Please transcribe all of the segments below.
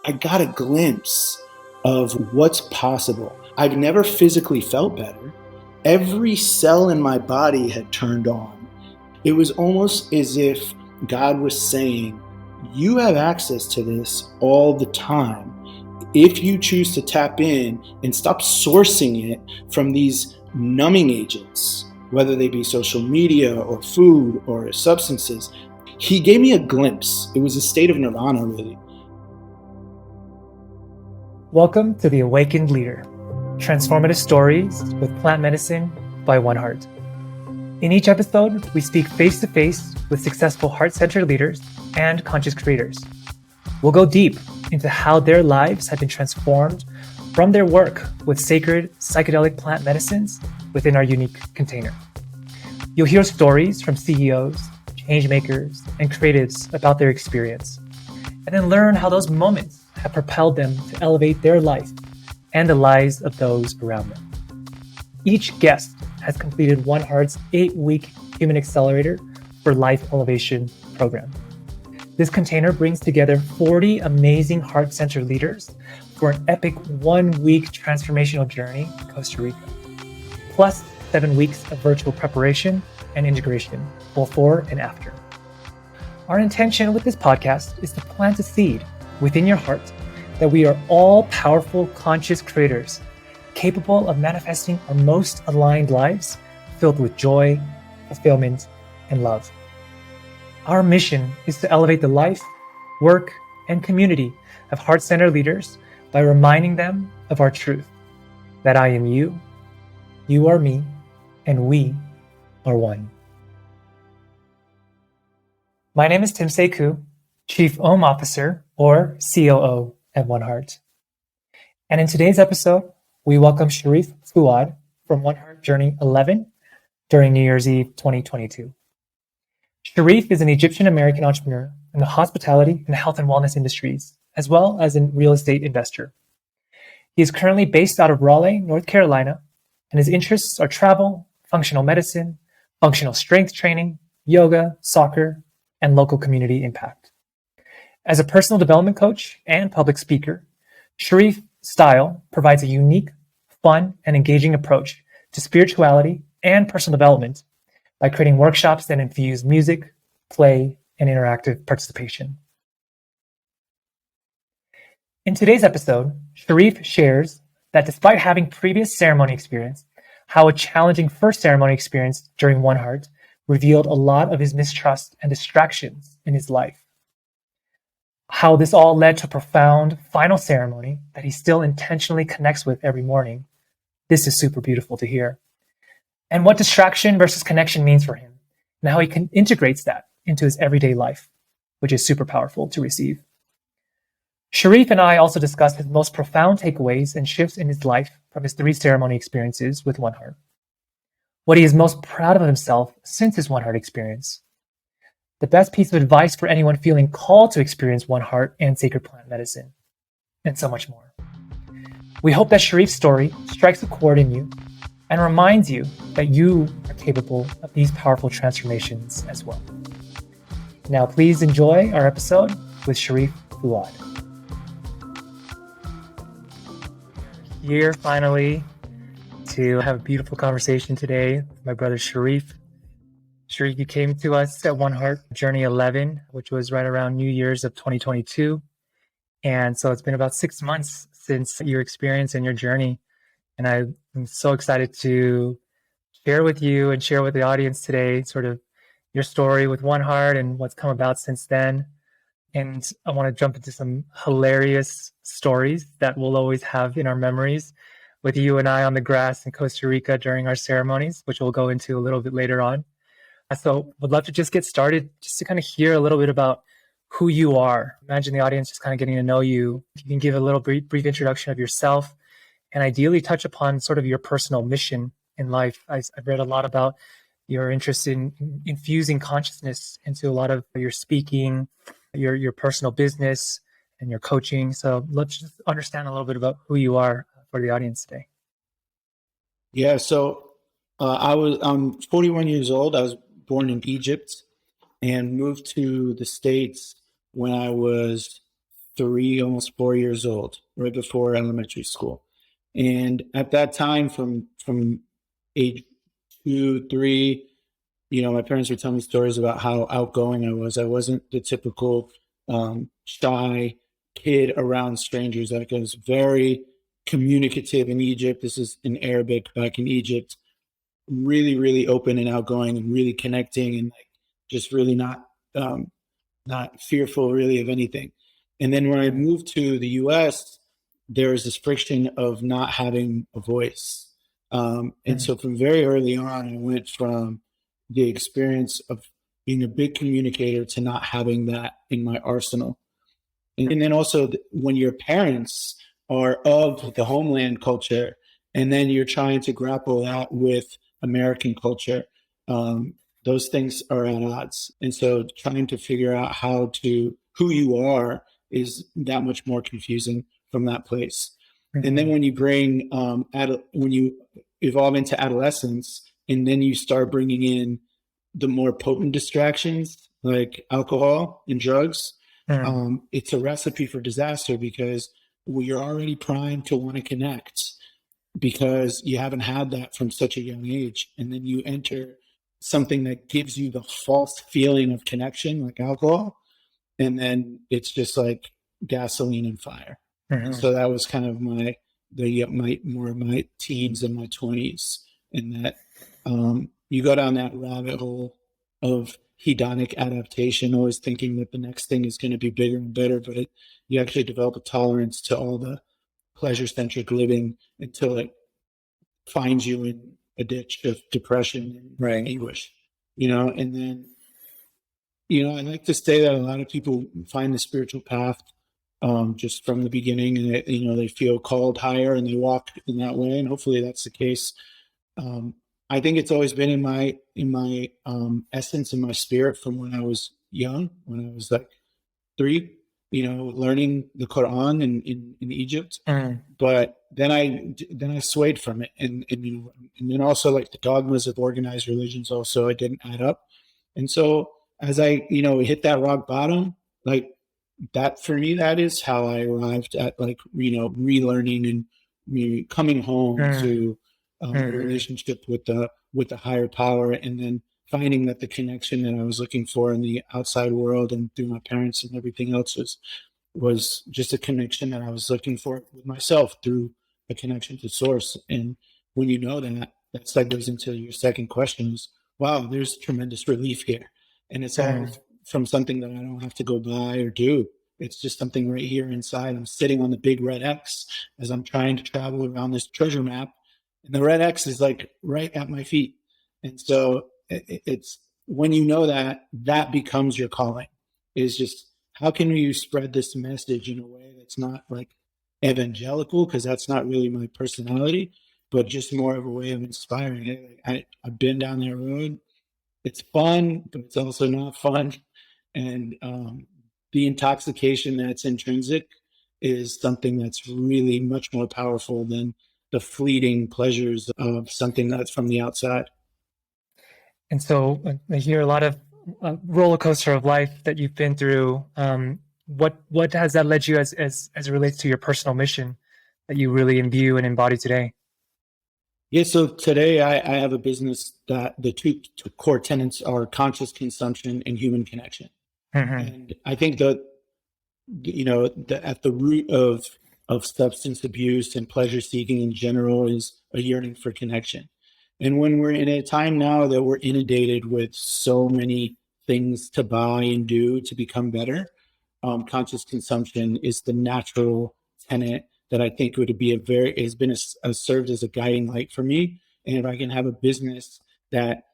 I got a glimpse of what's possible. I've never physically felt better. Every cell in my body had turned on. It was almost as if God was saying, you have access to this all the time if you choose to tap in and stop sourcing it from these numbing agents, whether they be social media or food or substances. He gave me a glimpse. It was a state of nirvana, really. Welcome to The Awakened Leader, transformative stories with plant medicine by One Heart. In each episode, we speak face-to-face with successful heart-centered leaders and conscious creators. We'll go deep into how their lives have been transformed from their work with sacred psychedelic plant medicines within our unique container. You'll hear stories from CEOs, changemakers, and creatives about their experience, and then learn how those moments have propelled them to elevate their life and the lives of those around them. Each guest has completed One Heart's 8-week Human Accelerator for Life Elevation program. This container brings together 40 amazing heart-centered leaders for an epic 1-week transformational journey in Costa Rica, plus 7 weeks of virtual preparation and integration before and after. Our intention with this podcast is to plant a seed within your heart that we are all powerful, conscious creators, capable of manifesting our most aligned lives filled with joy, fulfillment, and love. Our mission is to elevate the life, work, and community of heart-centered leaders by reminding them of our truth, that I am you, you are me, and we are one. My name is Sae Koo, Chief OM Officer, or COO at One Heart. And in today's episode, we welcome Sherif Fouad from One Heart Journey 11 during New Year's Eve 2022. Sherif is an Egyptian-American entrepreneur in the hospitality and health and wellness industries, as well as a real estate investor. He is currently based out of Raleigh, North Carolina, and his interests are travel, functional medicine, functional strength training, yoga, soccer, and local community impact. As a personal development coach and public speaker, Sherif's style provides a unique, fun, and engaging approach to spirituality and personal development by creating workshops that infuse music, play, and interactive participation. In today's episode, Sherif shares that despite having previous ceremony experience, how a challenging first ceremony experience during One Heart revealed a lot of his mistrust and distractions in his life. How this all led to a profound final ceremony that he still intentionally connects with every morning. This is super beautiful to hear. And what distraction versus connection means for him, and how he integrates that into his everyday life, which is super powerful to receive. Sherif and I also discussed his most profound takeaways and shifts in his life from his 3 ceremony experiences with One Heart. What he is most proud of himself since his One Heart experience. The best piece of advice for anyone feeling called to experience One Heart and sacred plant medicine, and so much more. We hope that Sherif's story strikes a chord in you and reminds you that you are capable of these powerful transformations as well. Now, please enjoy our episode with Sherif Fouad. Here, finally, to have a beautiful conversation today with my brother Sherif. Sherif, you came to us at One Heart Journey 11, which was right around New Year's of 2022. And so it's been about 6 months since your experience and your journey. And I'm so excited to share with you and share with the audience today sort of your story with One Heart and what's come about since then. And I want to jump into some hilarious stories that we'll always have in our memories with you and I on the grass in Costa Rica during our ceremonies, which we'll go into a little bit later on. So would love to just get started, just to kind of hear a little bit about who you are. Imagine the audience just kind of getting to know you. If you can give a little brief introduction of yourself and ideally touch upon sort of your personal mission in life. I've read a lot about your interest in infusing consciousness into a lot of your speaking, your personal business, and your coaching. So let's just understand a little bit about who you are for the audience today. Yeah, so I'm 41 years old. I was born in Egypt and moved to the States when I was 3, almost 4 years old, right before elementary school. And at that time, from age 2, 3, my parents would tell me stories about how outgoing I was. I wasn't the typical shy kid around strangers. Like, I was very communicative in Egypt. This is in Arabic back in Egypt. Really, really open and outgoing, and really connecting, and like just really not fearful really of anything. And then when I moved to the US, there was this friction of not having a voice. And so from very early on, I went from the experience of being a big communicator to not having that in my arsenal. And then also, when your parents are of the homeland culture, and then you're trying to grapple that with American culture, those things are at odds. And so trying to figure out who you are is that much more confusing from that place. And then when you when you evolve into adolescence, and then you start bringing in the more potent distractions like alcohol and drugs, it's a recipe for disaster, because you're already primed to want to connect because you haven't had that from such a young age. And then you enter something that gives you the false feeling of connection, like alcohol, and then it's just like gasoline and fire. So that was kind of my more of my teens and my 20s, and that you go down that rabbit hole of hedonic adaptation, always thinking that the next thing is going to be bigger and better, but you actually develop a tolerance to all the pleasure-centric living until it finds you in a ditch of depression and anguish, and then, I like to say that a lot of people find the spiritual path just from the beginning, and they feel called higher and they walk in that way, and hopefully that's the case. I think it's always been in my essence, in my spirit, from when I was young, when I was like 3, learning the Quran in Egypt. But then I swayed from it, and then also, like, the dogmas of organized religions also, it didn't add up. And so as I hit that rock bottom, like, that for me, that is how I arrived at, like, relearning and coming home to a relationship with the higher power, and then finding that the connection that I was looking for in the outside world and through my parents and everything else was just a connection that I was looking for with myself through a connection to source. And when you know that, that segues into your second question is, wow, there's tremendous relief here. And it's all from something that I don't have to go buy or do. It's just something right here inside. I'm sitting on the big red X as I'm trying to travel around this treasure map, and the red X is like right at my feet. And so it's when you know that becomes your calling, is just, how can you spread this message in a way that's not like evangelical, because that's not really my personality, but just more of a way of inspiring. I've been down that road. It's fun, but it's also not fun. And the intoxication that's intrinsic is something that's really much more powerful than the fleeting pleasures of something that's from the outside. And so I hear a lot of roller coaster of life that you've been through. What has that led you as it relates to your personal mission that you really imbue and embody today? Yeah, so today I have a business that the two core tenets are conscious consumption and human connection. And I think that, at the root of substance abuse and pleasure seeking in general is a yearning for connection. And when we're in a time now that we're inundated with so many things to buy and do to become better, conscious consumption is the natural tenet that I think has served as a guiding light for me. And if I can have a business that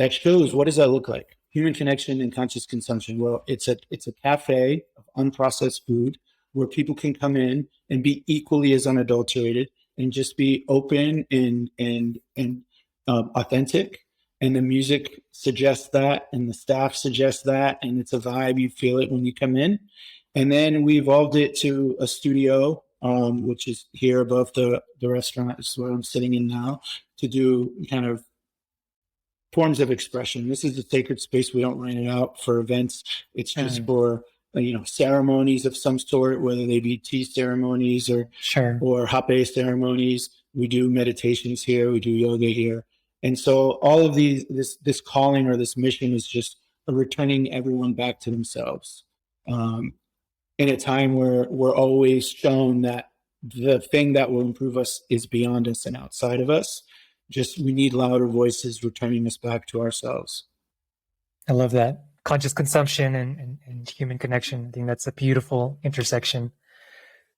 shows, what does that look like? Human connection and conscious consumption. Well, it's a cafe of unprocessed food where people can come in and be equally as unadulterated and just be open and authentic. And the music suggests that, and the staff suggests that, and it's a vibe. You feel it when you come in. And then we evolved it to a studio, which is here above the restaurant. This is where I'm sitting in now, to do kind of forms of expression. This is a sacred space. We don't rent it out for events. It's just for ceremonies of some sort, whether they be tea ceremonies Sure. or hape ceremonies. We do meditations here, we do yoga here. And so all of this calling or this mission is just returning everyone back to themselves. In a time where we're always shown that the thing that will improve us is beyond us and outside of us. Just we need louder voices returning us back to ourselves. I love that. Conscious consumption and human connection. I think that's a beautiful intersection.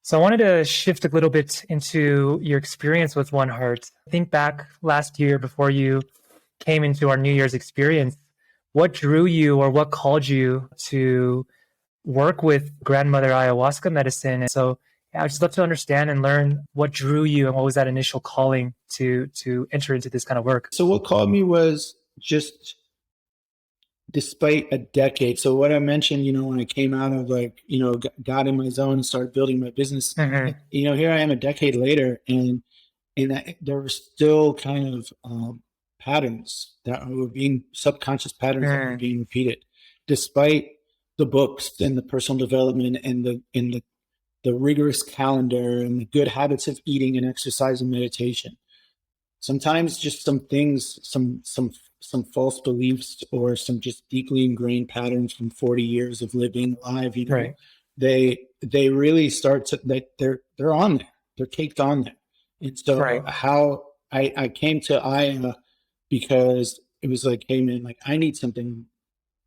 So I wanted to shift a little bit into your experience with One Heart. Think back last year before you came into our New Year's experience. What drew you or what called you to work with grandmother ayahuasca medicine? And so I'd just love to understand and learn what drew you and what was that initial calling to enter into this kind of work. So what called me was just despite a decade. So what I mentioned, when I came out of got in my zone and started building my business, Mm-hmm. here I am a decade later, and there were still kind of patterns that were being subconscious patterns that were being repeated, despite the books and the personal development and the rigorous calendar and the good habits of eating and exercise and meditation. Sometimes just some things, some false beliefs or some just deeply ingrained patterns from 40 years of living alive, Right. they really start to, they're on there, they're caked on there. And so Right. how I came to Aya because it was like, hey man, like I need something,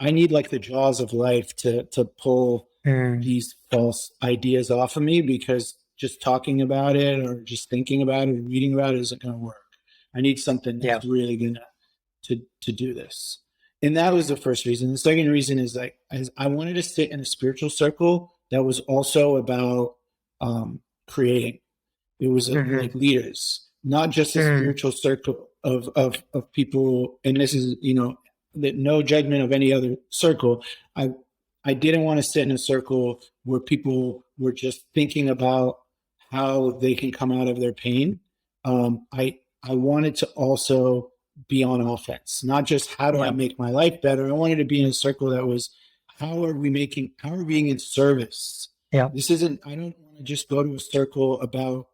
I need like the jaws of life to pull these false ideas off of me, because just talking about it or just thinking about it or reading about it isn't going to work. I need something that's really gonna to do this. And that was the first reason. The second reason is like I wanted to sit in a spiritual circle that was also about creating. It was like leaders, not just a spiritual circle of people. And this is, no judgment of any other circle. I didn't want to sit in a circle where people were just thinking about how they can come out of their pain. I wanted to also be on offense, not just how do I make my life better. I wanted to be in a circle that was how are we being in service? Yeah. This isn't, I don't want to just go to a circle about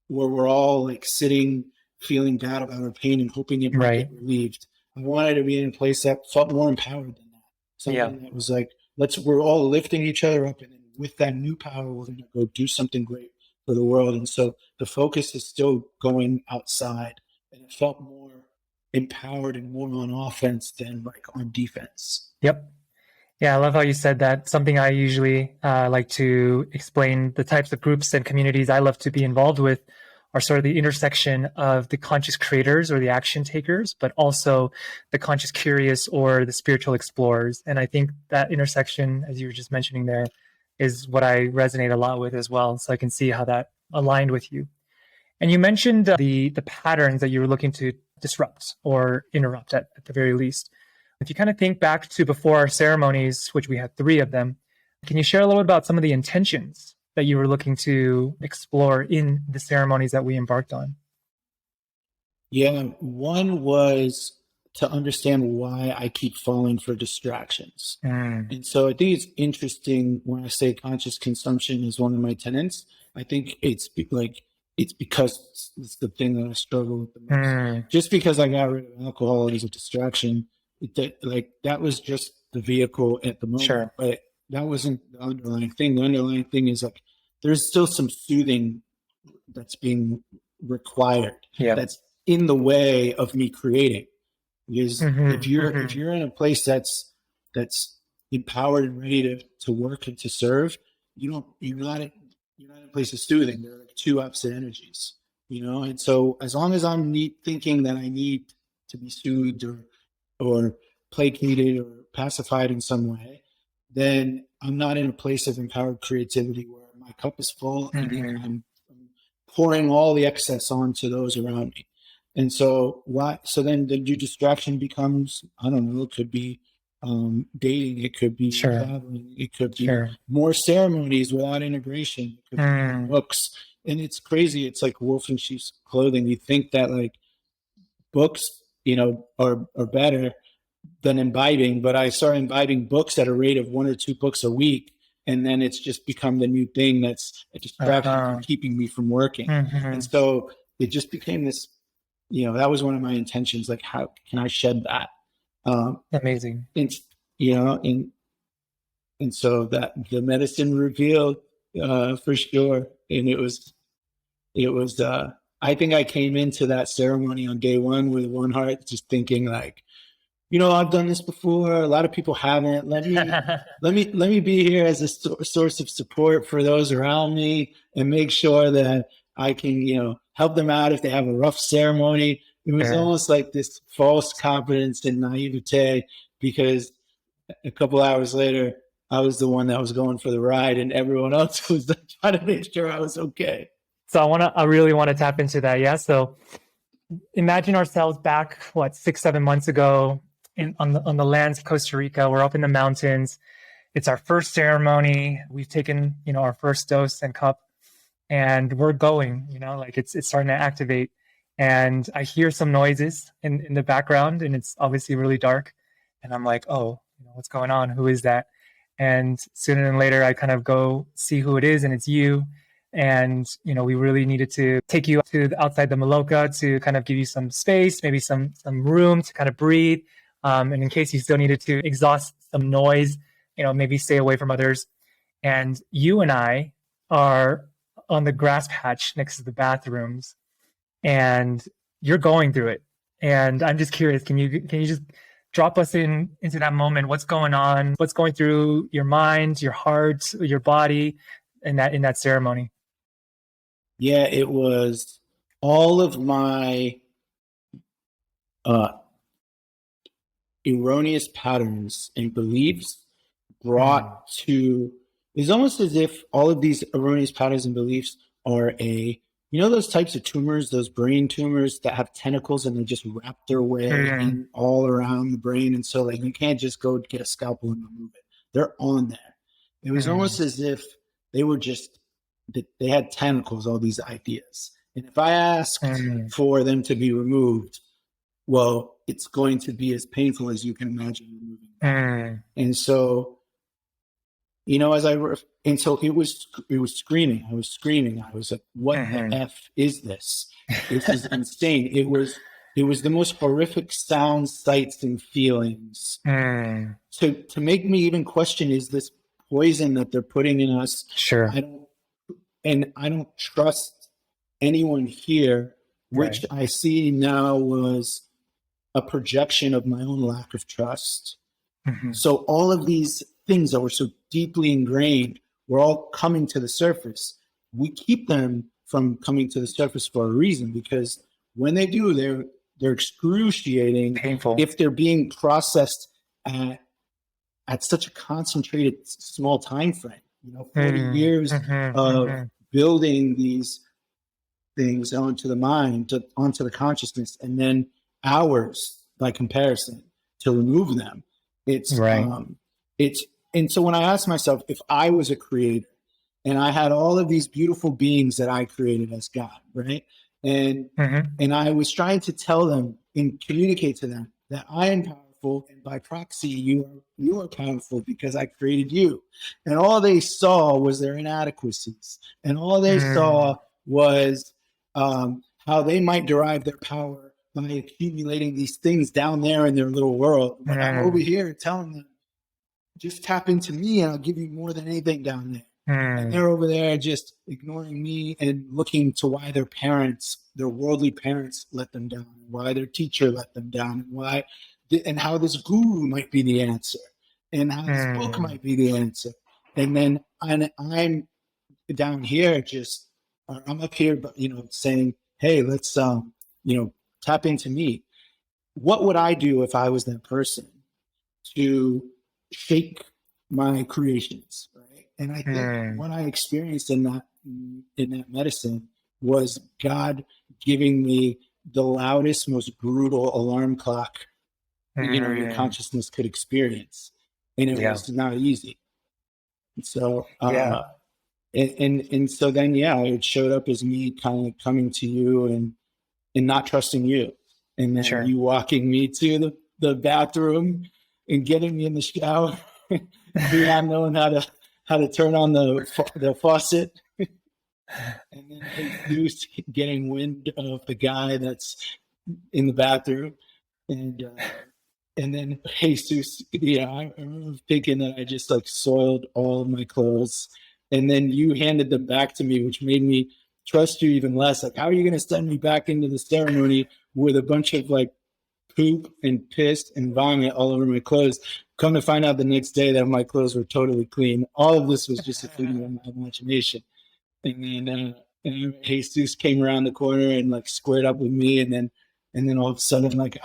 where we're all like sitting, feeling bad about our pain and hoping it might get relieved. I wanted to be in a place that felt more empowered than that. Something that was like, we're all lifting each other up, and with that new power, we're going to go do something great for the world. And so the focus is still going outside, and it felt more empowered and more on offense than like on defense. Yep. Yeah, I love how you said that. Something I usually like to explain, the types of groups and communities I love to be involved with are sort of the intersection of the conscious creators or the action takers, but also the conscious curious or the spiritual explorers. And I think that intersection, as you were just mentioning there, is what I resonate a lot with as well. So I can see how that aligned with you. And you mentioned the patterns that you were looking to disrupt or interrupt at the very least. If you kind of think back to before our ceremonies, which we had 3 of them, can you share a little bit about some of the intentions that you were looking to explore in the ceremonies that we embarked on? Yeah, one was to understand why I keep falling for distractions. And so I think it's interesting when I say conscious consumption is one of my tenets. I think it's because it's the thing that I struggle with the most. Just because I got rid of alcohol as a distraction, that was just the vehicle at the moment. Sure. But that wasn't the underlying thing. The underlying thing is like there's still some soothing that's being required. That's in the way of me creating. Because if you're in a place that's empowered and ready to work and to serve, you're not in a place of soothing. There are like 2 opposite energies, And so as long as I'm thinking that I need to be soothed or placated or pacified in some way, then I'm not in a place of empowered creativity where my cup is full and I'm pouring all the excess onto those around me. And so then the distraction becomes, I don't know, it could be dating, it could be traveling, it could be more ceremonies without integration, it could be books. And it's crazy. It's like wolf in sheep's clothing. You think that like books, are better than imbibing, but I started imbibing books at a rate of 1 or 2 books a week. and then it's just become the new thing that's a distraction from keeping me from working. And so it just became this, that was one of my intentions, like, how can I shed that? Amazing. And, and so that the medicine revealed, for sure. And it was, I think I came into that ceremony on day one with one heart, just thinking like, I've done this before. A lot of people haven't. Let me be here as a source of support for those around me and make sure that I can, help them out if they have a rough ceremony. It was almost like this false confidence and naivete, because a couple hours later, I was the one that was going for the ride, and everyone else was trying to make sure I was okay. So I really want to tap into that. Yeah. So imagine ourselves back, 6-7 months ago on the lands of Costa Rica. We're up in the mountains. It's our first ceremony. We've taken, our first dose and cup, and we're going, like it's starting to activate. And I hear some noises in the background, and it's obviously really dark. And I'm like, oh, what's going on? Who is that? And sooner than later, I kind of go see who it is, and it's you. And, we really needed to take you to outside the Maloka to kind of give you some space, maybe some room to kind of breathe. And in case you still needed to exhaust some noise, maybe stay away from others. And you and I are on the grass patch next to the bathrooms, and you're going through it. And I'm just curious, can you just drop us into that moment? What's going on? What's going through your mind, your heart, your body in that ceremony? Yeah, it was all of my erroneous patterns and beliefs brought to, it's almost as if all of these erroneous patterns and beliefs are those types of tumors, those brain tumors that have tentacles and they just wrap their way in all around the brain. And so like you can't just go get a scalpel and remove it. They're on there. It was almost as if they were they had tentacles, all these ideas. And if I asked for them to be removed, well, it's going to be as painful as you can imagine removing them. And so, and so it was screaming. I was screaming. I was like, what the F is this? This is insane. It was the most horrific sounds, sights, and feelings. To make me even question, is this poison that they're putting in us? Sure. I don't trust anyone here, which I see now was a projection of my own lack of trust. So all of these things that were so deeply ingrained were all coming to the surface. We keep them from coming to the surface for a reason, because when they do, they're excruciating, painful, if they're being processed at such a concentrated small time frame. 40 years of building these things onto the mind, onto the consciousness, and then hours by comparison to remove them. And so when I asked myself, if I was a creator and I had all of these beautiful beings that I created as God, right? And I was trying to tell them and communicate to them that I am powerful, and by proxy, you are powerful because I created you. And all they saw was their inadequacies. And all they saw was how they might derive their power by accumulating these things down there in their little world. But I'm over here telling them, just tap into me and I'll give you more than anything down there. And they're over there just ignoring me and looking to why their parents, their worldly parents, let them down, why their teacher let them down, and how this guru might be the answer, and how this book might be the answer. And then I'm down here, I'm up here, but saying, hey, let's tap into me. What would I do if I was that person to shake my creations, right? And I think what I experienced in that medicine was God giving me the loudest, most brutal alarm clock your consciousness could experience, and it was not easy. And so and so then it showed up as me kind of coming to you and not trusting you, and then you walking me to the bathroom and getting me in the shower, not knowing how how to turn on the faucet. And then Jesus getting wind of the guy that's in the bathroom, and and then Jesus, I remember thinking that I just like soiled all of my clothes, and then you handed them back to me, which made me trust you even less. Like, how are you going to send me back into the ceremony with a bunch of like poop and piss and vomit all over my clothes? Come to find out the next day that my clothes were totally clean. All of this was just a figment of my imagination. And then Jesus came around the corner and like squared up with me, and then all of a sudden, like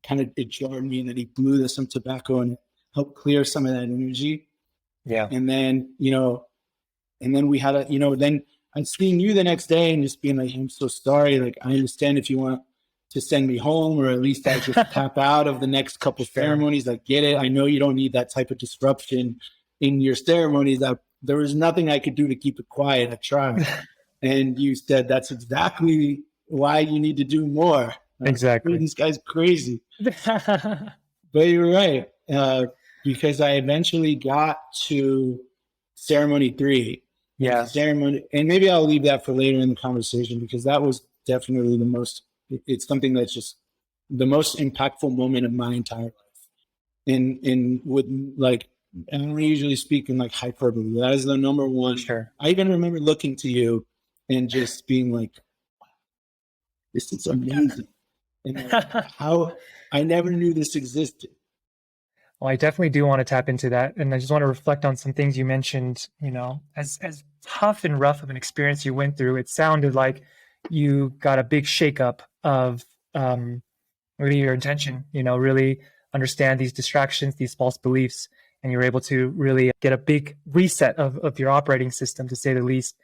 it jarred me, and then he blew some tobacco and helped clear some of that energy. Yeah. And then and then we had then I'm seeing you the next day and just being like, I'm so sorry. Like, I understand if you want to send me home, or at least I just tap out of the next couple of ceremonies. I get it. I know you don't need that type of disruption in your ceremonies. There was nothing I could do to keep it quiet. I tried. And you said that's exactly why you need to do more. Exactly. This guy's crazy. But you're right. Because I eventually got to ceremony 3. Yeah. Ceremony, and maybe I'll leave that for later in the conversation, because that was definitely it's something that's just the most impactful moment of my entire life. And with like, I don't usually speak in like hyperbole. That is the number one. Sure. I even remember looking to you and just being like, this is amazing. And how I never knew this existed. Well, I definitely do want to tap into that. And I just want to reflect on some things you mentioned, as tough and rough of an experience you went through. It sounded like you got a big shakeup of really your intention, really understand these distractions, these false beliefs, and you're able to really get a big reset of your operating system, to say the least.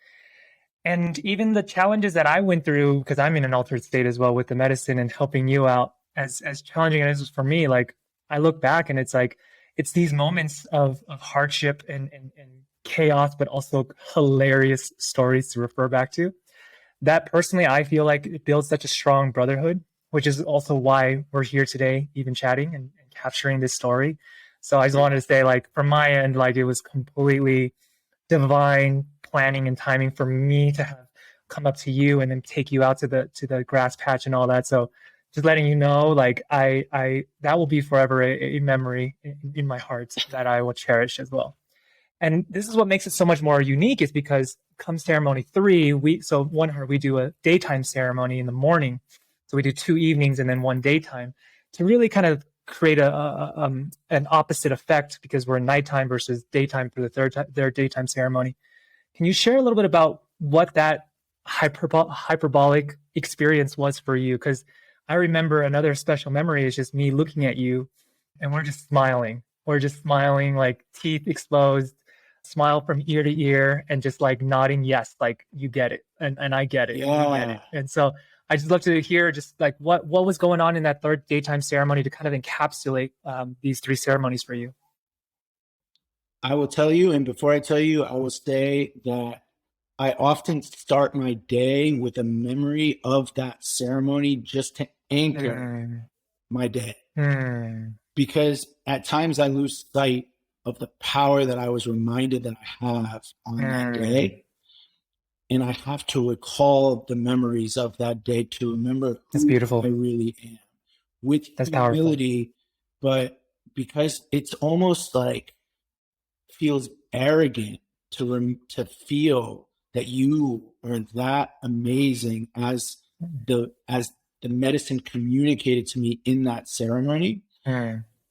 And even the challenges that I went through, because I'm in an altered state as well with the medicine and helping you out, as challenging as it was for me, like I look back and it's like, it's these moments of hardship and chaos, but also hilarious stories to refer back to. That personally, I feel like it builds such a strong brotherhood, which is also why we're here today, even chatting and capturing this story. So I just wanted to say, like, from my end, like, it was completely divine planning and timing for me to have come up to you and then take you out to the grass patch and all that. So just letting you know, like, I that will be forever a memory in my heart that I will cherish as well. And this is what makes it so much more unique, is because come ceremony 3, we do a daytime ceremony in the morning. So we do 2 evenings and then 1 daytime to really kind of create an opposite effect, because we're nighttime versus daytime for their daytime ceremony. Can you share a little bit about what that hyperbolic experience was for you? Because I remember another special memory is just me looking at you and we're just smiling. We're just smiling, like teeth exposed, smile from ear to ear, and just like nodding yes, like you get it, and I get it, and you get it. And so I just love to hear just like what was going on in that third daytime ceremony to kind of encapsulate these 3 ceremonies for you. I will tell you, and before I tell you, I will say that I often start my day with a memory of that ceremony just to anchor my day. Because at times I lose sight of the power that I was reminded that I have on that day. And I have to recall the memories of that day to remember who I really am, with humility. But because it's almost like feels arrogant to feel that you are that amazing as the medicine communicated to me in that ceremony,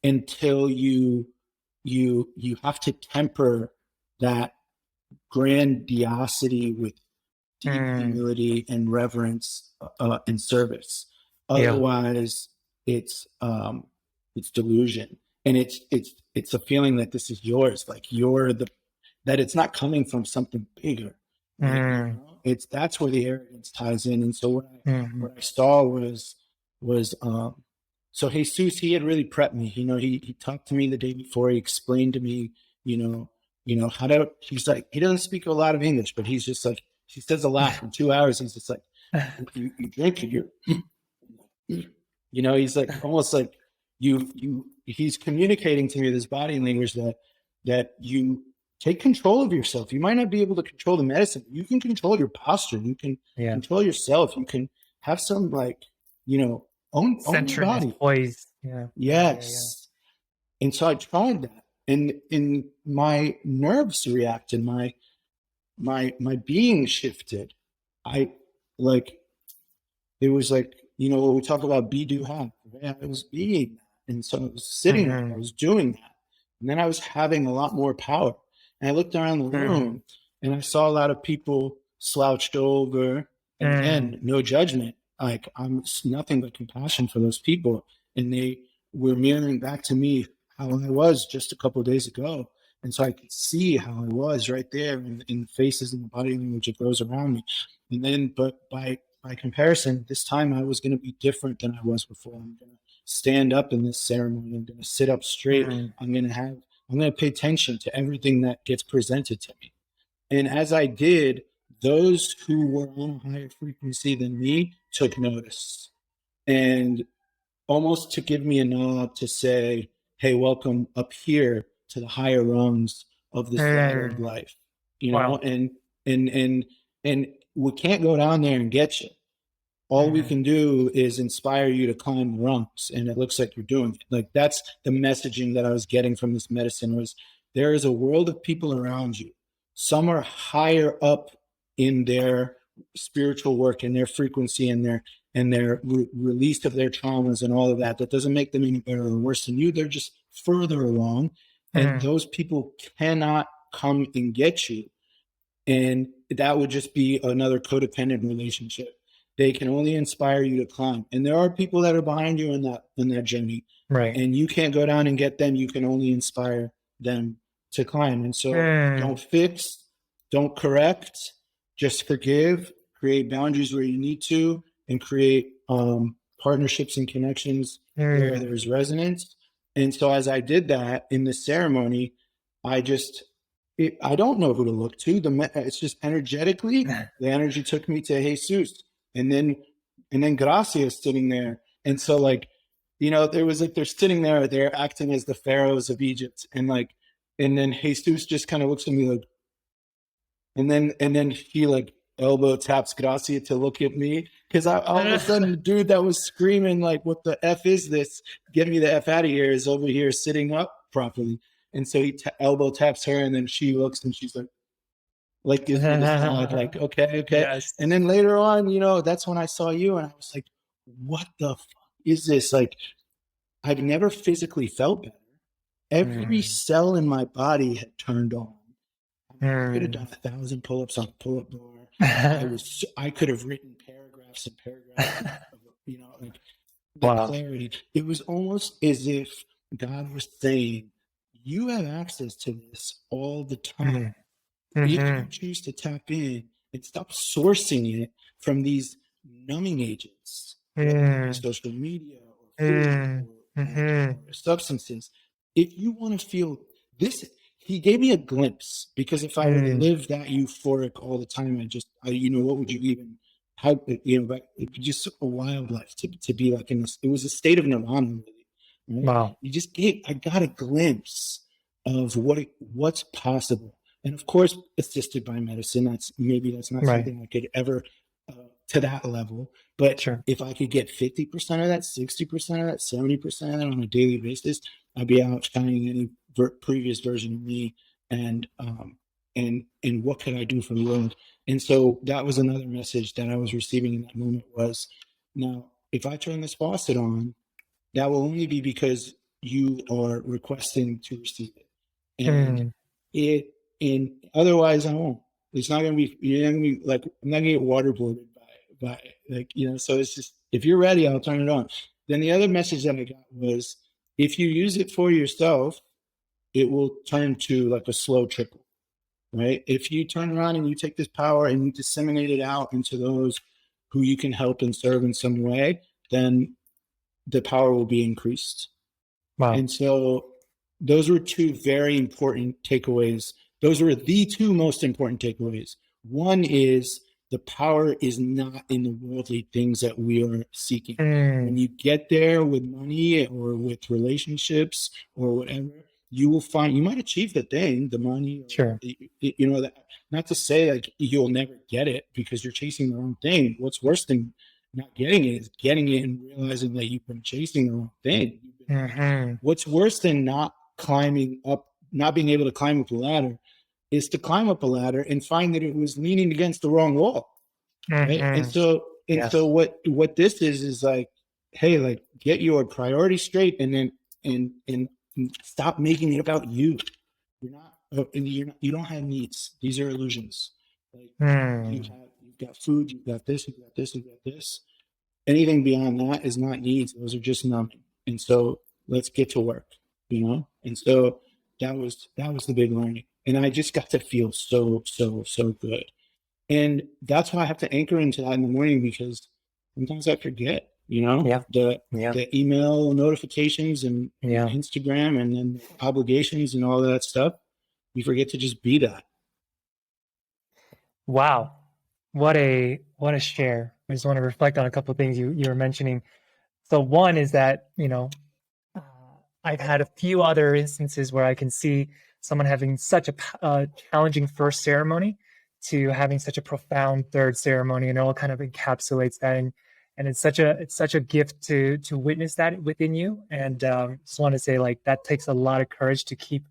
until you have to temper that grandiosity with deep humility and reverence and service. Otherwise, it's delusion, and it's a feeling that this is yours, like that it's not coming from something bigger. That's where the arrogance ties in. And so what I saw was so Jesus, he had really prepped me. He talked to me the day before. He explained to me, how to. He's like, he doesn't speak a lot of English, but he's just like, he says a lot. In 2 hours, he's just like, you drink it, he's like almost like he's communicating to me this body language that you take control of yourself. You might not be able to control the medicine, but you can control your posture. You can control yourself. You can have some own your Centeredness, body. poise. Yeah. Yes. And so I tried that, and my nerves reacted. My being shifted. I like it was like, when we talk about be do have, right? I was being that. And so I was sitting there, I was doing that. And then I was having a lot more power. And I looked around the room and I saw a lot of people slouched over. And again, no judgment. Like, I'm nothing but compassion for those people. And they were mirroring back to me how I was just a couple of days ago. And so I could see how I was right there in the faces and the body language of those around me. And then, but by comparison, this time I was going to be different than I was before. I'm going to stand up in this ceremony. I'm going to sit up straight. I'm going to pay attention to everything that gets presented to me. And as I did, those who were on a higher frequency than me took notice, and almost to give me a nod to say, hey, welcome up here to the higher rungs of this ladder of life, and we can't go down there and get you. All we can do is inspire you to climb the rungs, and it looks like you're doing it. Like, that's the messaging that I was getting from this medicine, was there is a world of people around you. Some are higher up in their spiritual work and their frequency and their release of their traumas and all of that. That doesn't make them any better or worse than you. They're just further along, and those people cannot come and get you. And that would just be another codependent relationship. They can only inspire you to climb. And there are people that are behind you in that journey. Right. And you can't go down and get them. You can only inspire them to climb. And so don't fix, don't correct, just forgive, create boundaries where you need to, and create partnerships and connections where there's resonance. And so as I did that in the ceremony, I don't know who to look to. It's just energetically, the energy took me to Jesus. And then Gracia is sitting there. And so, like, there was like, they're sitting there, they're acting as the pharaohs of Egypt. And then Jesus just kind of looks at me like, and then he like elbow taps Gracia to look at me. Cause all of a sudden, the dude that was screaming like, what the F is this? Get me the F out of here, is over here sitting up properly. And so he elbow taps her, and then she looks and she's like gives me this nod, like, okay. Yes. And then later on, that's when I saw you, and I was like, what the fuck is this? Like, I've never physically felt better. Every cell in my body had turned on. I could have done 1,000 pull-ups on the pull-up bar. I could have written paragraphs and paragraphs of, the clarity. It was almost as if God was saying, you have access to this all the time. If you choose to tap in and stop sourcing it from these numbing agents, whether it's social media or food or substances, if you want to feel this, he gave me a glimpse, because if I lived that euphoric all the time, what would you even, how, but it's just a wild life to be like in this. It was a state of nirvana, really. Right? Wow. I got a glimpse of what's possible. And of course, assisted by medicine, that's not something I could ever to that level. But if I could get 50% of that, 60% of that, 70% of that on a daily basis, I'd be outshining any previous version of me. And what could I do for the world? And so that was another message that I was receiving in that moment was, now, if I turn this faucet on, that will only be because you are requesting to receive it. And otherwise I won't. It's not going to be, you're not going to be like, I'm not going to get waterboarded by so it's just, if you're ready, I'll turn it on. Then the other message that I got was, if you use it for yourself, it will turn to like a slow trickle, right? If you turn around and you take this power and you disseminate it out into those who you can help and serve in some way, then the power will be increased. Wow. And so those were two very important takeaways. Those were the two most important takeaways. One is, the power is not in the worldly things that we are seeking. When you get there with money or with relationships or whatever, you will find, you might achieve the thing, the money, Sure. you know, that, not to say like you'll never get it because you're chasing the wrong thing. What's worse than not getting it is getting it and realizing that you've been chasing the wrong thing. Mm-hmm. What's worse than not climbing up, not being able to climb up the ladder is to climb up a ladder and find that it was leaning against the wrong wall. Right. Mm-hmm. So what this is like, hey, like get your priorities straight and then and stop making it about you. You don't have needs. These are illusions. Like you've got food, you've got this, you've got this, you've got this. Anything beyond that is not needs. Those are just numbing. And so let's get to work, you know? And so that was the big learning. And I just got to feel so good. And that's why I have to anchor into that in the morning, because sometimes I forget, you know, Yeah. the email notifications and Instagram and then obligations and all that stuff. We forget to just be that. Wow. What a share. I just want to reflect on a couple of things you were mentioning. So one is that, uh, I've had a few other instances where I can see someone having such a challenging first ceremony to having such a profound third ceremony, and it all kind of encapsulates that. And it's such a gift to witness that within you. And just want to say, like, that takes a lot of courage to keep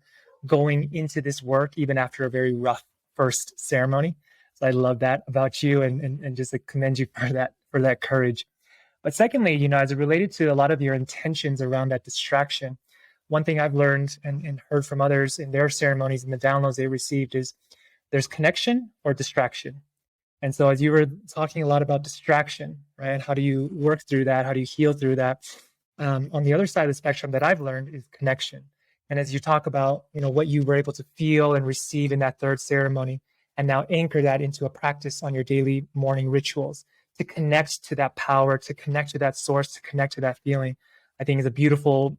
going into this work even after a very rough first ceremony. So I love that about you, and just commend you for that courage. But secondly, as it related to a lot of your intentions around that distraction, one thing I've learned and heard from others in their ceremonies and the downloads they received is there's connection or distraction. And so as you were talking a lot about distraction, right? How do you work through that? How do you heal through that? On the other side of the spectrum that I've learned is connection. And as you talk about, what you were able to feel and receive in that third ceremony, and now anchor that into a practice on your daily morning rituals to connect to that power, to connect to that source, to connect to that feeling, I think is a beautiful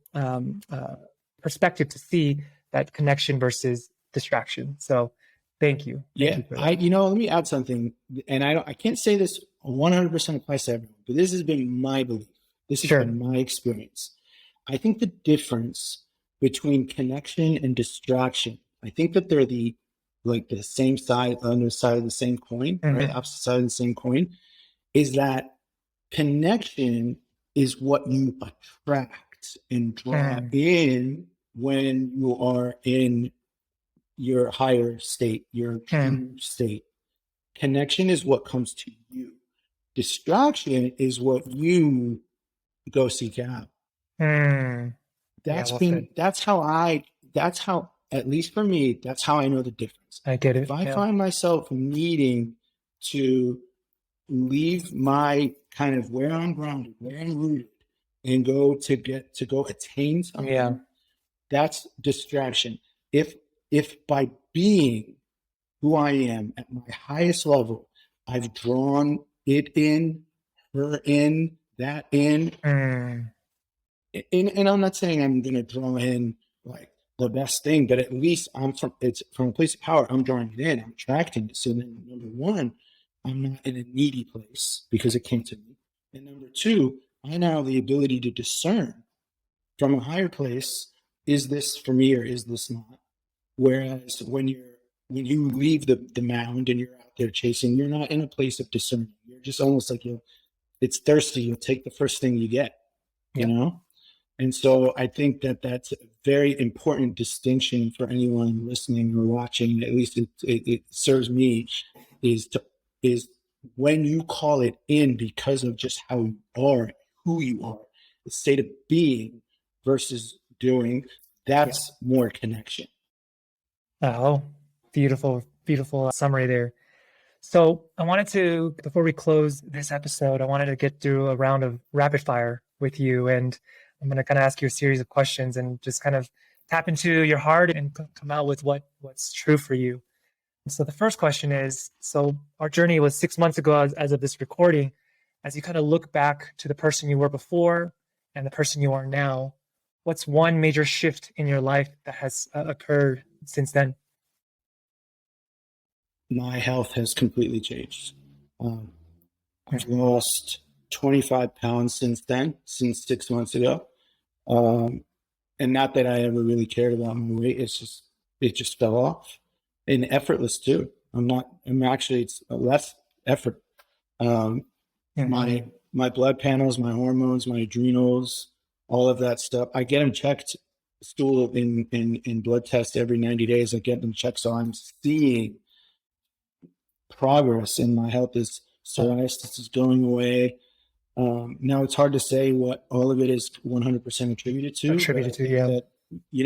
perspective to see that connection versus distraction. So thank you. Yeah, let me add something, and I can't say this 100% applies to everyone, but this has been my belief. This has been my experience. I think the difference between connection and distraction, I think that they're the same side, other side of the same coin, right? Opposite side of the same coin, is that connection is what you attract and draw in when you are in your higher state, your true state. Connection is what comes to you. Distraction is what you go seek out. That's how, at least for me, that's how I know the difference. I get it. If I find myself needing to leave my kind of where I'm grounded, where I'm rooted, and go attain something, that's distraction. If by being who I am at my highest level, I've drawn it in, her in, that in. And I'm not saying I'm going to draw in like the best thing, but at least it's from a place of power. I'm drawing it in, I'm attracting it. So then, number one, I'm not in a needy place because it came to me. And number two, I now have the ability to discern from a higher place, is this for me or is this not? Whereas when you leave the mound and you're out there chasing, you're not in a place of discerning. You're just almost like it's thirsty. You'll take the first thing you get, you know? And so I think that that's a very important distinction for anyone listening or watching. At least it serves me, is when you call it in because of just how you are, who you are, the state of being versus doing, that's more connection. Oh, beautiful summary there. So I wanted to, before we close this episode, I wanted to get through a round of rapid fire with you. And I'm going to kind of ask you a series of questions and just kind of tap into your heart and come out with what's true for you. So the first question is, so our journey was 6 months ago as of this recording. As you kind of look back to the person you were before and the person you are now, what's one major shift in your life that has occurred since then? My health has completely changed. I've lost 25 pounds since then, since 6 months ago. and not that I ever really cared about my weight. It just fell off, and effortless too. I'm actually, it's less effort. Um, my Mm-hmm. my blood panels, my hormones, my adrenals, all of that stuff. I get them checked, stool in blood tests every 90 days. I get them checked, so I'm seeing progress in my health. Is psoriasis is going away. Now it's hard to say what all of it is 100% attributed to, but I Attributed to, think yeah. that,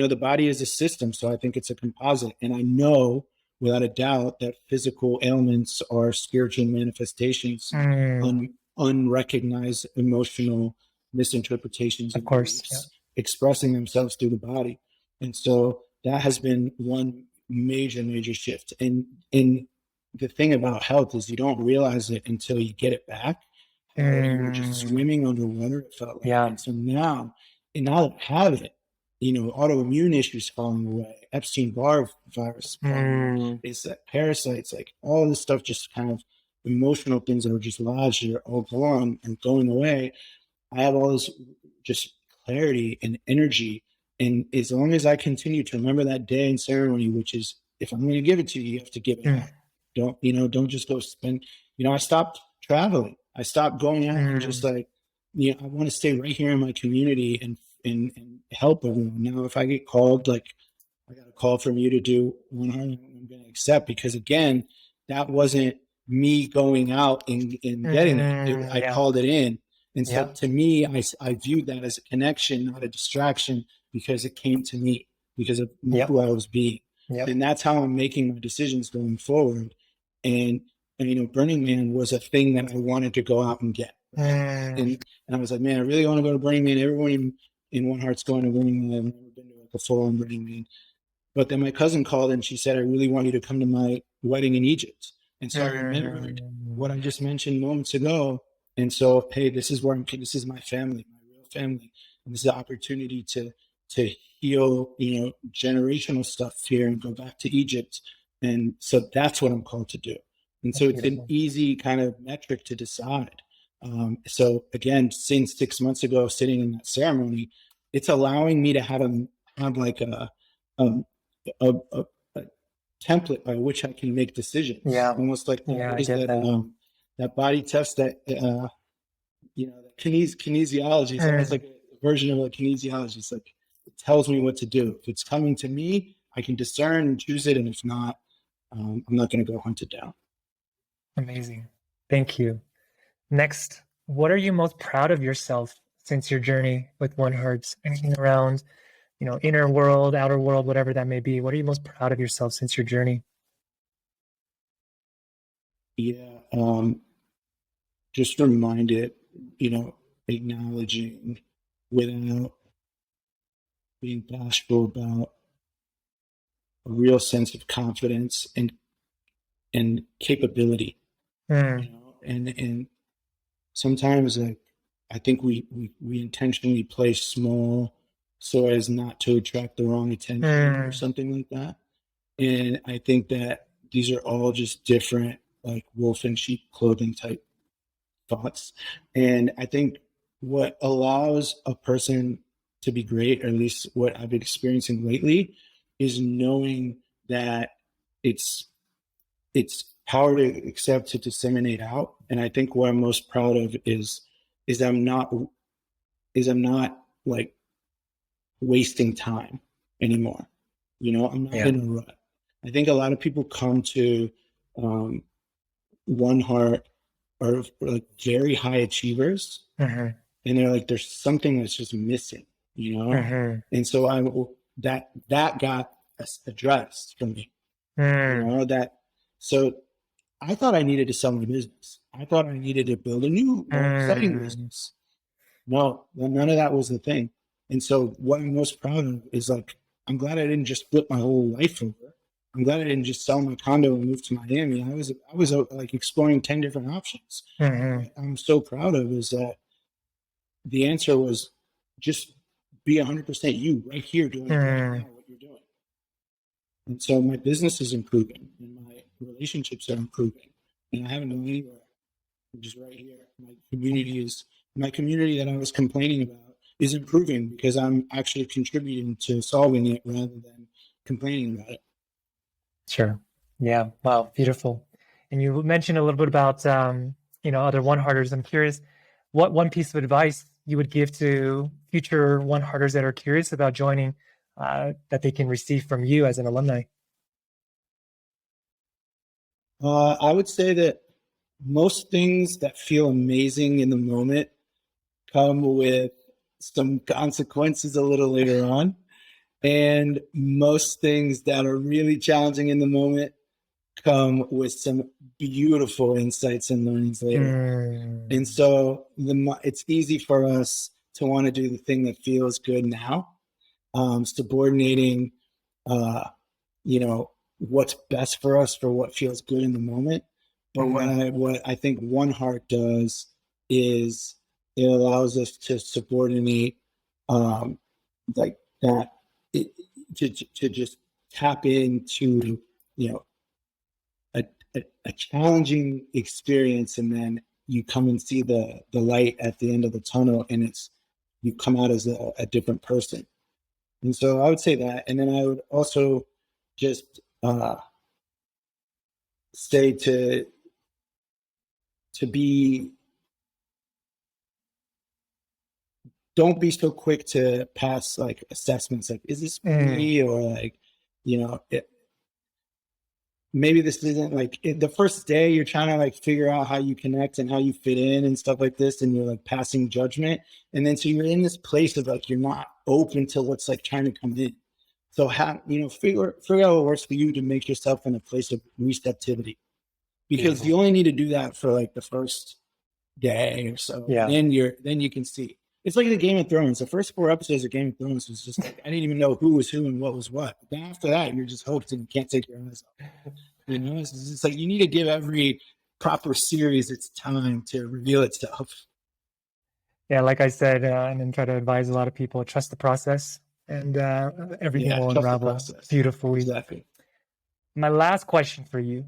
the body is a system. So I think it's a composite. And I know without a doubt that physical ailments are spiritual manifestations, Mm, unrecognized emotional misinterpretations of and course, yeah. beliefs expressing themselves through the body. And so that has been one major, major shift. And the thing about health is you don't realize it until you get it back, how you were just Mm, swimming underwater, it felt like. yeah. And so now, and now that I have it, autoimmune issues falling away, Epstein-Barr virus falling away, Mm, it's that parasites, like all this stuff, just kind of emotional things that are just lodged are all gone and going away. I have all this just clarity and energy. And as long as I continue to remember that day in ceremony, which is, if I'm going to give it to you, you have to give it mm, out. Don't just go spend, I stopped traveling. I stopped going out and just mm, like, I want to stay right here in my community and help everyone. Now, if I get called, like I got a call from you to do 100, I'm going to accept, because again, that wasn't me going out and getting I yeah. called it in. And so Yeah. to me, I viewed that as a connection, not a distraction, because it came to me, because of who Yep. I was being. Yep. And that's how I'm making my decisions going forward. And Burning Man was a thing that I wanted to go out and get. Right? Mm, And I was like, man, I really want to go to Burning Man. Everyone in One Heart's going to Burning Man. I've never been to like a full on Burning Man. But then my cousin called and she said, I really want you to come to my wedding in Egypt. And so I remembered what I mm, just mentioned moments ago. And so, hey, this is this is my family, my real family. And this is the opportunity to heal, generational stuff here and go back to Egypt. And so that's what I'm called to do. And that's so it's an beautiful. easy kind of metric to decide. So again, since 6 months ago, sitting in that ceremony, it's allowing me to have like um, a template by which I can make decisions. Yeah. Almost like Yeah, what I is get that that. that body test that that kinesiology. It's almost Mm, like a version of like kinesiology. It's like it tells me what to do. If it's coming to me, I can discern and choose it, and if not, I'm not going to go hunt it down. amazing. Thank you. Next, what are you most proud of yourself since your journey with One Heart? Anything around, inner world, outer world, whatever that may be. What are you most proud of yourself since your journey? Yeah, just reminded, acknowledging without being bashful about a real sense of confidence and capability, Mm, and sometimes I think we intentionally play small so as not to attract the wrong attention or mm, something like that. And I think that these are all just different, like wolf in sheep clothing type thoughts. And I think what allows a person to be great, or at least what I've been experiencing lately, is knowing that it's it's power to accept, to disseminate out. And I think what I'm most proud of is I'm not I'm not like wasting time anymore. I'm not yeah. in a rut. I think a lot of people come to um, One Heart are like very high achievers, Mm-hmm, and they're like, there's something that's just missing, you know. mm-hmm, And so that got addressed for me, mm, that. So I thought I needed to sell my business. I thought I needed to build a new, more exciting mm, business. No, none of that was the thing. And so what I'm most proud of is like, I'm glad I didn't just flip my whole life over. I'm glad I didn't just sell my condo and move to Miami. I was like exploring 10 different options. And mm-hmm, what I'm so proud of is that the answer was just be 100% you right here doing right now mm, what you're doing. And so my business is improving and my relationships are improving. And I haven't gone anywhere. I'm just right here. My community that I was complaining about is improving because I'm actually contributing to solving it rather than complaining about it. Sure. Yeah. Wow. Beautiful. And you mentioned a little bit about, other one-hearters. I'm curious, what one piece of advice you would give to future one-hearters that are curious about joining, that they can receive from you as an alumni? I would say that most things that feel amazing in the moment come with some consequences a little later on. And most things that are really challenging in the moment come with some beautiful insights and learnings later. And so it's easy for us to want to do the thing that feels good now, subordinating, what's best for us for what feels good in the moment. But what I think One Heart does is it allows us to subordinate, like that, to just tap into, a challenging experience, and then you come and see the light at the end of the tunnel, and you come out as a different person. And so I would say that, and then I would also just say to be, don't be so quick to pass like assessments, like, is this me, or like, maybe this isn't like the first day you're trying to like figure out how you connect and how you fit in and stuff like this, and you're like passing judgment, and then so you're in this place of like you're not open to what's like trying to come in. So figure out what works for you to make yourself in a place of receptivity, because you only need to do that for like the first day or so. Yeah. And then you can see. It's like the Game of Thrones. The first 4 episodes of Game of Thrones was just like, I didn't even know who was who and what was what. But then after that, you're just hooked and you can't take your eyes off. It's like you need to give every proper series its time to reveal itself. Yeah, like I said, and then try to advise a lot of people, trust the process, and everything will unravel beautifully. Exactly. My last question for you,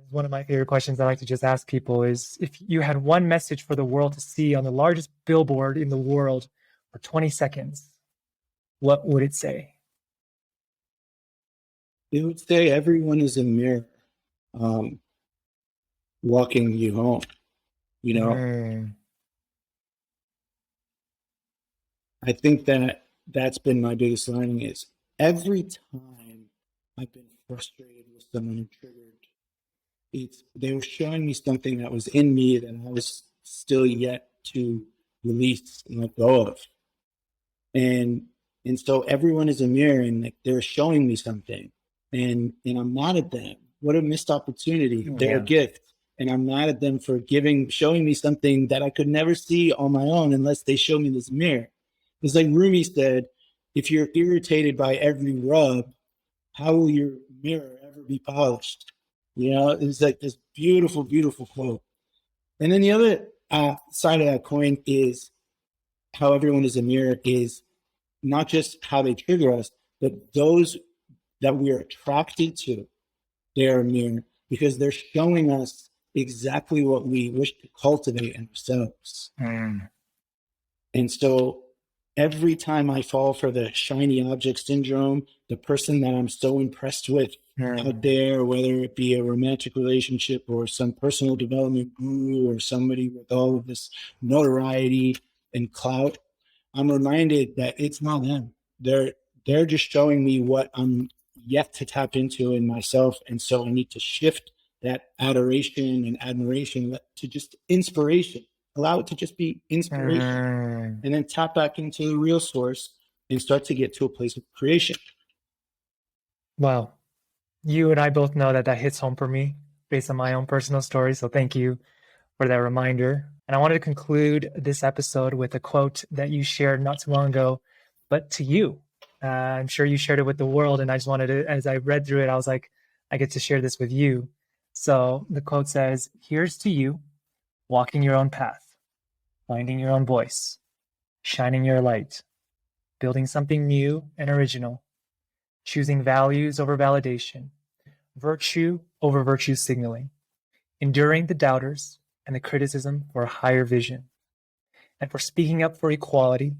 one of my favorite questions I like to just ask people, is if you had one message for the world to see on the largest billboard in the world for 20 seconds, what would it say? It would say everyone is a mirror, walking you home, I think that's been my biggest learning, is every time I've been frustrated with someone who triggered, they were showing me something that was in me that I was still yet to release and let go of. And so everyone is a mirror, and like they're showing me something, and I'm mad at them. What a missed opportunity. They're a gift. And I'm mad at them for showing me something that I could never see on my own unless they show me this mirror. It's like Rumi said, if you're irritated by every rub, how will your mirror ever be polished? It's like this beautiful, beautiful quote. And then the other side of that coin is how everyone is a mirror is not just how they trigger us, but those that we're attracted to, they're a mirror because they're showing us exactly what we wish to cultivate in ourselves. And so every time I fall for the shiny object syndrome, the person that I'm so impressed with out there, whether it be a romantic relationship or some personal development guru or somebody with all of this notoriety and clout, I'm reminded that it's not them. They're just showing me what I'm yet to tap into in myself. And so I need to shift that adoration and admiration to just inspiration. Allow it to just be inspiration, and then tap back into the real source and start to get to a place of creation. Well, you and I both know that hits home for me based on my own personal story. So thank you for that reminder. And I wanted to conclude this episode with a quote that you shared not too long ago, but to you. I'm sure you shared it with the world, and I just wanted to, as I read through it, I was like, I get to share this with you. So the quote says, "Here's to you, walking your own path, finding your own voice, shining your light, building something new and original, choosing values over validation, virtue over virtue signaling, enduring the doubters and the criticism for a higher vision, and for speaking up for equality,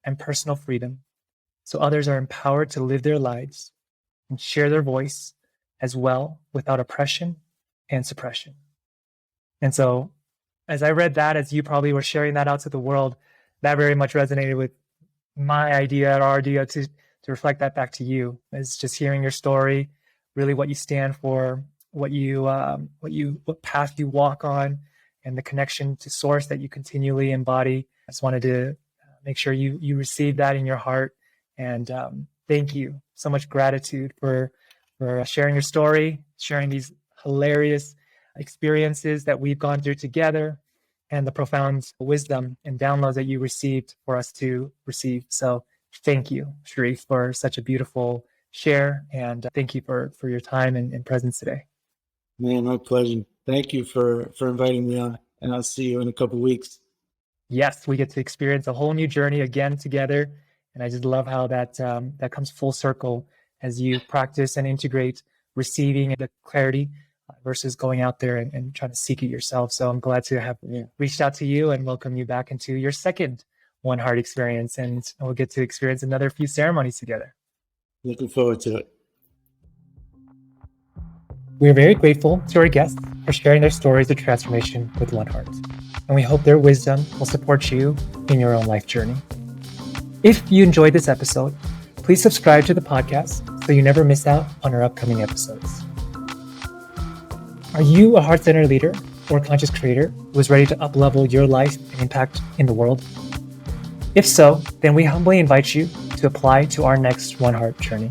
and personal freedom, so others are empowered to live their lives and share their voice as well without oppression and suppression. And so, as I read that, as you probably were sharing that out to the world, that very much resonated with my idea, our idea to reflect that back to you. Is just hearing your story, really what you stand for, what path you walk on, and the connection to source that you continually embody. I just wanted to make sure you receive that in your heart. And thank you. So much gratitude for sharing your story, sharing these hilarious experiences that we've gone through together, and the profound wisdom and downloads that you received for us to receive. So thank you, Sherif, for such a beautiful share. And thank you for your time and presence today. Man, my pleasure. Thank you for inviting me on, and I'll see you in a couple of weeks. Yes, we get to experience a whole new journey again together. And I just love how that comes full circle as you practice and integrate receiving the clarity versus going out there and trying to seek it yourself. So I'm glad to have reached out to you and welcome you back into your second One Heart experience. And we'll get to experience another few ceremonies together. Looking forward to it. We are very grateful to our guests for sharing their stories of transformation with One Heart. And we hope their wisdom will support you in your own life journey. If you enjoyed this episode, please subscribe to the podcast so you never miss out on our upcoming episodes. Are you a heart-centered leader or conscious creator who is ready to up-level your life and impact in the world? If so, then we humbly invite you to apply to our next One Heart journey.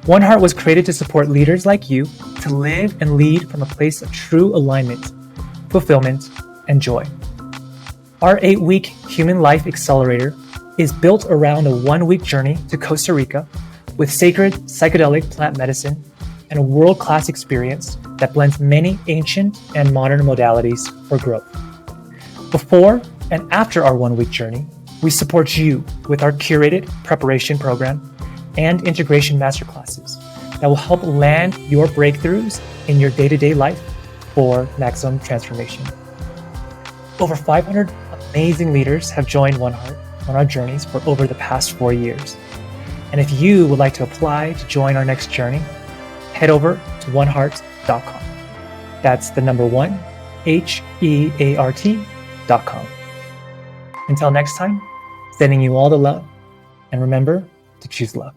One Heart was created to support leaders like you to live and lead from a place of true alignment, fulfillment, and joy. Our 8-week Human Life Accelerator is built around a 1-week journey to Costa Rica with sacred psychedelic plant medicine and a world-class experience that blends many ancient and modern modalities for growth. Before and after our 1-week journey, we support you with our curated preparation program and integration masterclasses that will help land your breakthroughs in your day-to-day life for maximum transformation. Over 500 amazing leaders have joined One Heart on our journeys for over the past 4 years. And if you would like to apply to join our next journey, head over to oneheart.com. That's the number 1, HEART.com. Until next time, sending you all the love, and remember to choose love.